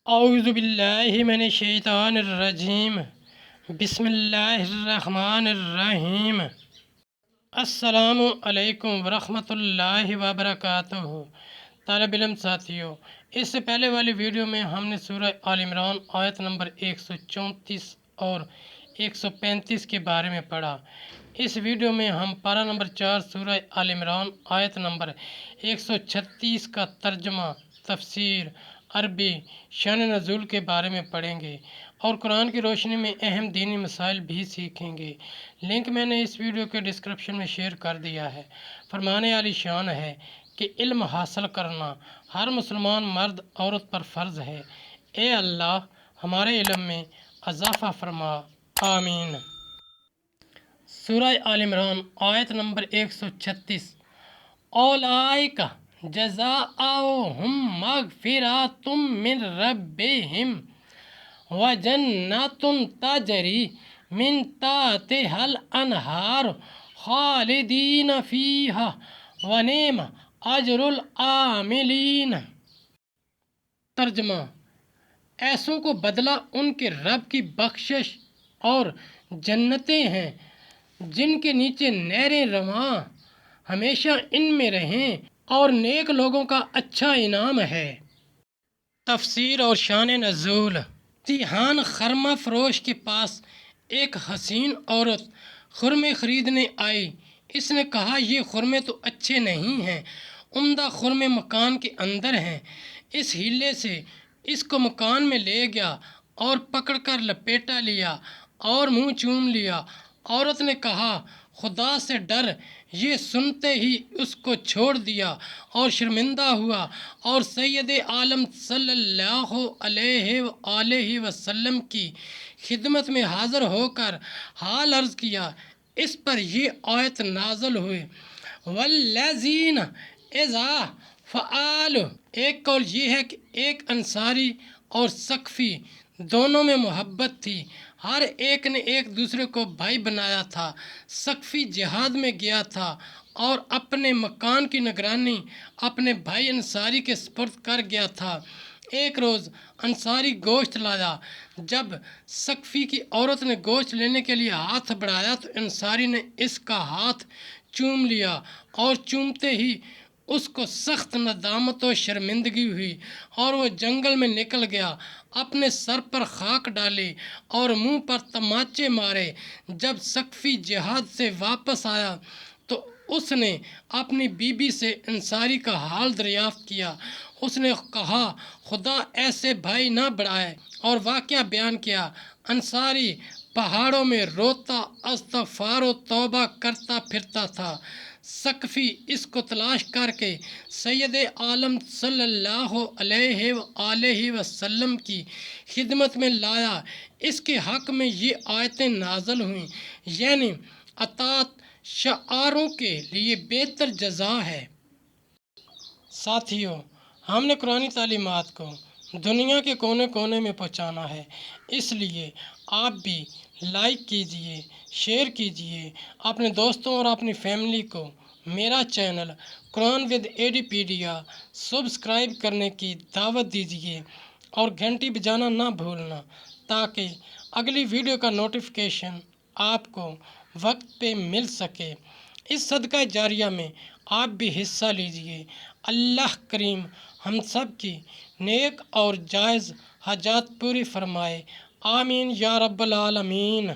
اعوذ باللہ من الشیطان الرجیم، بسم اللہ الرحمن الرحیم۔ السلام علیکم ورحمۃ اللہ وبرکاتہ۔ طالب علم ساتھیوں، اس سے پہلے والی ویڈیو میں ہم نے سورہ آل عمران آیت نمبر 134 اور 135 کے بارے میں پڑھا۔ اس ویڈیو میں ہم پارہ نمبر 4 سورہ آل عمران آیت نمبر 136 کا ترجمہ، تفسیر، عربی، شان نزول کے بارے میں پڑھیں گے اور قرآن کی روشنی میں اہم دینی مسائل بھی سیکھیں گے۔ لنک میں نے اس ویڈیو کے ڈسکرپشن میں شیئر کر دیا ہے۔ فرمانے والی شان ہے کہ علم حاصل کرنا ہر مسلمان مرد عورت پر فرض ہے۔ اے اللہ، ہمارے علم میں اضافہ فرما، آمین۔ سورہ آل عمران آیت نمبر 136۔ اولئک جزاؤہم مغفرۃ من ربہم وجنات تجری من تحتہا الانہار خالدین فیہا ونعم اجر العاملین۔ ترجمہ: ایسوں کو بدلہ ان کے رب کی بخشش اور جنتیں ہیں جن کے نیچے نہریں رواں، ہمیشہ ان میں رہیں، اور نیک لوگوں کا اچھا انعام ہے۔ تفسیر اور شان نزول۔ تیہان خرمہ فروش کے پاس ایک حسین عورت خرمے خریدنے آئی۔ اس نے کہا، یہ خرمے تو اچھے نہیں ہیں، عمدہ خرمے مکان کے اندر ہیں۔ اس ہیلے سے اس کو مکان میں لے گیا اور پکڑ کر لپیٹا لیا اور منہ چوم لیا۔ عورت نے کہا، خدا سے ڈر۔ یہ سنتے ہی اس کو چھوڑ دیا اور شرمندہ ہوا اور سید عالم صلی اللہ علیہ وآلہ وسلم کی خدمت میں حاضر ہو کر حال عرض کیا۔ اس پر یہ آیت نازل ہوئی، والذین اذا فعلوا۔ ایک قول یہ ہے کہ ایک انصاری اور ثقفی دونوں میں محبت تھی، ہر ایک نے ایک دوسرے کو بھائی بنایا تھا۔ ثقفی جہاد میں گیا تھا اور اپنے مکان کی نگرانی اپنے بھائی انصاری کے سپرد کر گیا تھا۔ ایک روز انصاری گوشت لایا۔ جب ثقفی کی عورت نے گوشت لینے کے لیے ہاتھ بڑھایا تو انصاری نے اس کا ہاتھ چوم لیا اور چومتے ہی اس کو سخت ندامت و شرمندگی ہوئی اور وہ جنگل میں نکل گیا، اپنے سر پر خاک ڈالی اور منہ پر تماچے مارے۔ جب ثقفی جہاد سے واپس آیا تو اس نے اپنی بیوی سے انصاری کا حال دریافت کیا۔ اس نے کہا، خدا ایسے بھائی نہ بڑھائے، اور واقعہ بیان کیا۔ انصاری پہاڑوں میں روتا، استغفار و توبہ کرتا پھرتا تھا۔ ثقفی اس کو تلاش کر کے سید عالم صلی اللہ علیہ وآلہ وسلم کی خدمت میں لایا۔ اس کے حق میں یہ آیتیں نازل ہوئیں، یعنی اطاعت شعاروں کے لیے بہتر جزا ہے۔ ساتھیوں، ہم نے قرآنی تعلیمات کو دنیا کے کونے کونے میں پہنچانا ہے، اس لیے آپ بھی لائک کیجئے، شیئر کیجئے، اپنے دوستوں اور اپنی فیملی کو میرا چینل قرآن ود ایڈیپیڈیا سبسکرائب کرنے کی دعوت دیجئے اور گھنٹی بجانا نہ بھولنا، تاکہ اگلی ویڈیو کا نوٹیفیکیشن آپ کو وقت پہ مل سکے۔ اس صدقہ جاریہ میں آپ بھی حصہ لیجئے۔ اللہ کریم ہم سب کی نیک اور جائز حاجات پوری فرمائے، آمین یا رب العالمین۔